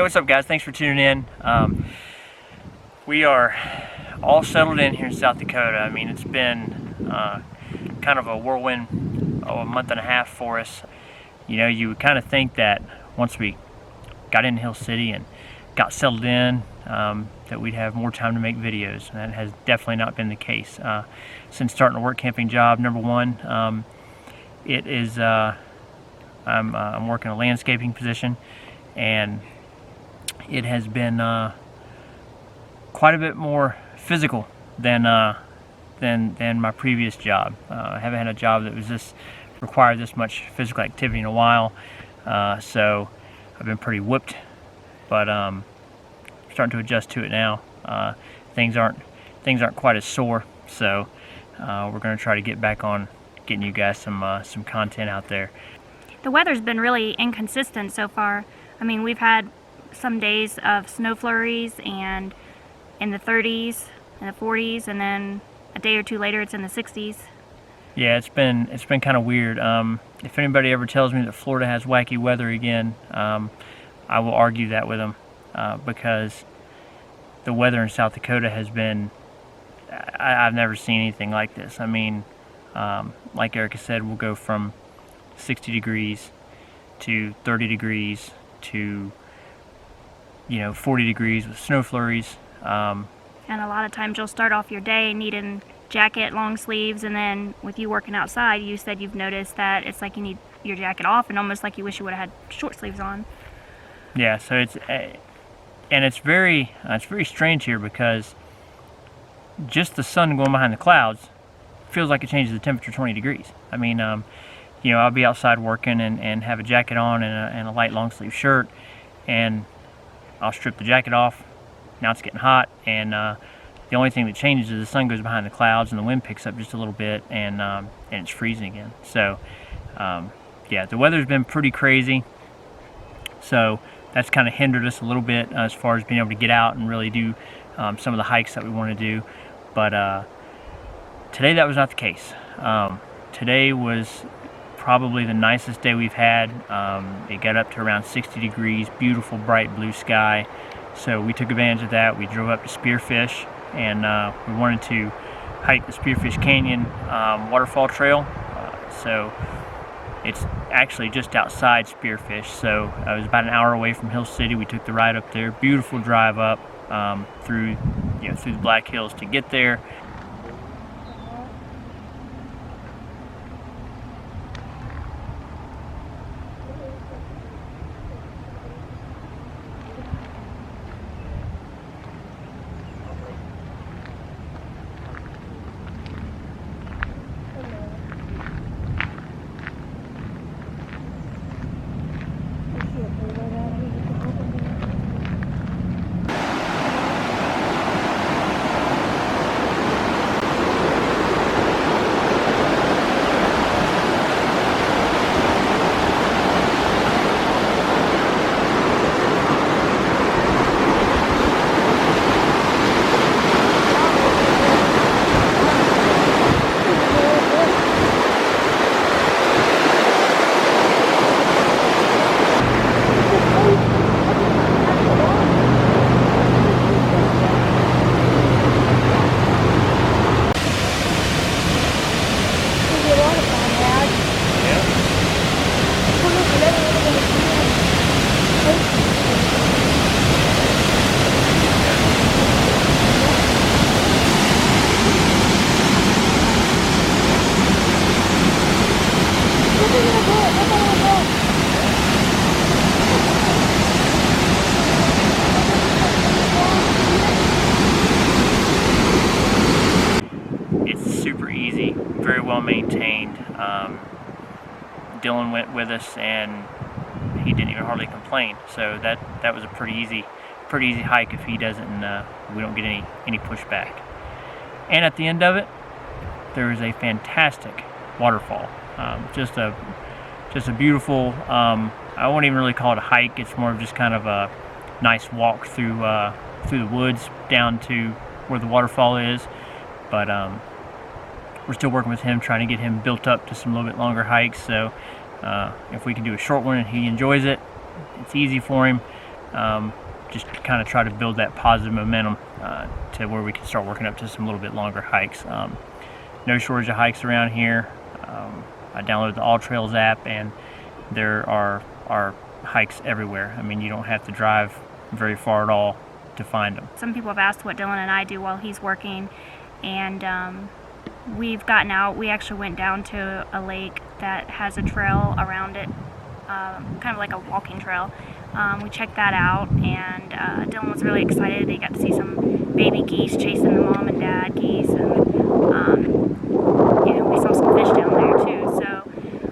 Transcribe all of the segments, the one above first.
what's up guys? Thanks for tuning in. We are all settled in here in South Dakota. I mean, it's been kind of a whirlwind, a month and a half for us. You know, you would kind of think that once we got into Hill City and got settled in, that we'd have more time to make videos. And that has definitely not been the case. Since starting a work camping job, number one, it is, I'm working a landscaping position, and it has been quite a bit more physical than my previous job. I haven't had a job that was required this much physical activity in a while, so I've been pretty whooped, but starting to adjust to it now. Things aren't quite as sore, so we're going to try to get back on getting you guys some content out there. The weather's been really inconsistent so far. I mean, we've had some days of snow flurries and in the 30s and the 40s, and then a day or two later it's in the 60s. Yeah, it's been kind of weird. If anybody ever tells me that Florida has wacky weather again, I will argue that with them, because the weather in South Dakota has been, I've never seen anything like this. I mean, like Erica said, we'll go from 60 degrees to 30 degrees to 40 degrees with snow flurries. And a lot of times you'll start off your day needing jacket, long sleeves, and then with you working outside, you said you've noticed that it's like you need your jacket off and almost like you wish you would have had short sleeves on. Yeah, so it's very strange here, because just the sun going behind the clouds feels like it changes the temperature 20 degrees. I mean, I'll be outside working and have a jacket on and a light long sleeve shirt, and I'll strip the jacket off. Now it's getting hot, and the only thing that changes is the sun goes behind the clouds and the wind picks up just a little bit, and it's freezing again. So yeah, the weather's been pretty crazy, so that's kind of hindered us a little bit as far as being able to get out and really do some of the hikes that we want to do. But today that was not the case. Today was probably the nicest day we've had. It got up to around 60 degrees, beautiful bright blue sky. So we took advantage of that. We drove up to Spearfish, and we wanted to hike the Spearfish Canyon waterfall trail. So it's actually just outside Spearfish, so I was about an hour away from Hill City. We took the ride up there. Beautiful drive up through the Black Hills to get there. Very well maintained. Dylan went with us, and he didn't even hardly complain. So that was a pretty easy hike if he doesn't, we don't get any pushback. And at the end of it, there is a fantastic waterfall. Just a beautiful. I won't even really call it a hike. It's more of just kind of a nice walk through the woods down to where the waterfall is. But we're still working with him, trying to get him built up to some little bit longer hikes. So if we can do a short one and he enjoys it, it's easy for him. just kind of try to build that positive momentum to where we can start working up to some little bit longer hikes. No shortage of hikes around here. I downloaded the All Trails app, and there are hikes everywhere. I mean, you don't have to drive very far at all to find them. Some people have asked what Dylan and I do while he's working, and we've gotten out. We actually went down to a lake that has a trail around it, kind of like a walking trail. We checked that out, and Dylan was really excited. He got to see some baby geese chasing the mom and dad geese, and we saw some fish down there too. So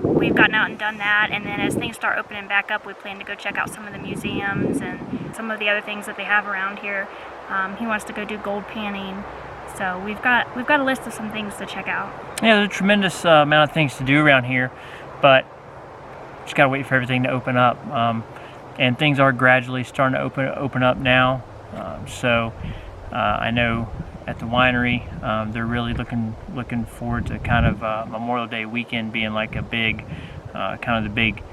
we've gotten out and done that, and then as things start opening back up, we plan to go check out some of the museums and some of the other things that they have around here. He wants to go do gold panning, so we've got a list of some things to check out. Yeah, there's a tremendous amount of things to do around here, but just gotta wait for everything to open up. And things are gradually starting to open up now. So I know at the winery they're really looking forward to kind of Memorial Day weekend being like a big kind of the big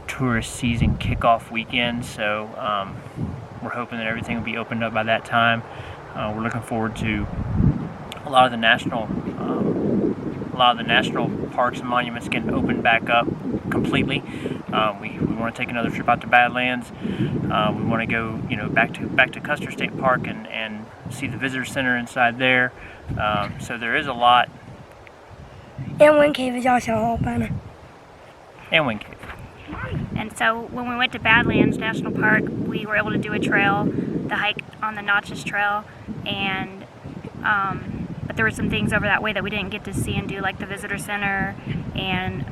tourist season kickoff weekend. So we're hoping that everything will be opened up by that time. We're looking forward to a lot of the national parks and monuments getting opened back up completely. We want to take another trip out to Badlands. We want to go, back to Custer State Park and see the visitor center inside there. So there is a lot. And Wind Cave is also open. And Wind Cave. And so when we went to Badlands National Park, we were able to do a trail, the hike on the Notches Trail, and but there were some things over that way that we didn't get to see and do, like the visitor center and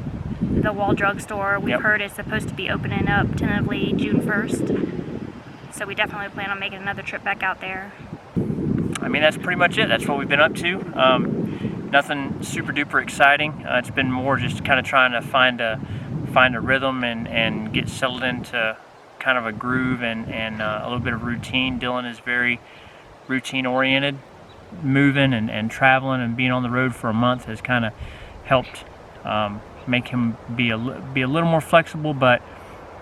the Wall Drugstore. We've heard it's supposed to be opening up tentatively June 1st. So we definitely plan on making another trip back out there. I mean, that's pretty much it. That's what we've been up to. Nothing super duper exciting. It's been more just kind of trying to find a rhythm and get settled into kind of a groove and a little bit of routine. Dylan is very routine oriented. Moving and traveling and being on the road for a month has kind of helped make him be a little more flexible, but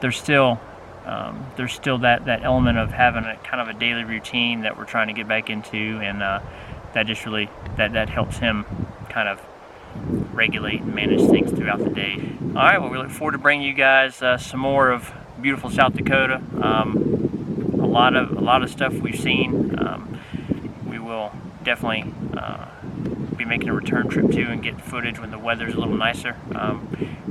there's still that element of having a kind of a daily routine that we're trying to get back into, and that just really that helps him kind of regulate and manage things throughout the day. All right, well, we look forward to bringing you guys some more of beautiful South Dakota. A lot of stuff we've seen. We will definitely be making a return trip too and get footage when the weather's a little nicer.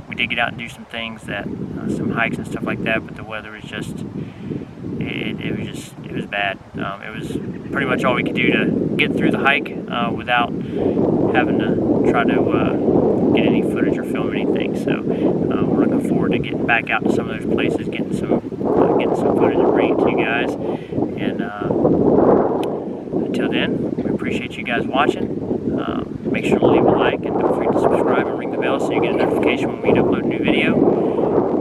We did get out and do some things some hikes and stuff like that, but the weather was just it was bad. It was pretty much all we could do to get through the hike without having to try to get any footage or film anything. So we're looking forward to getting back out to some of those places, getting some footage and bringing it to you guys. And until then, we appreciate you guys watching. Make sure to leave a like and don't forget to subscribe and ring the bell so you get a notification when we upload a new video.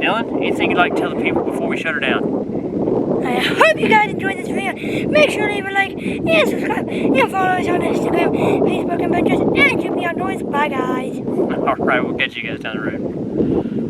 Dylan, anything you'd like to tell the people before we shut her down? I hope you guys enjoyed this video. Make sure to leave a like and subscribe and follow us on Instagram, Facebook, and Pinterest, and Jimmy Outdoors. Bye, guys. All right, we'll catch you guys down the road.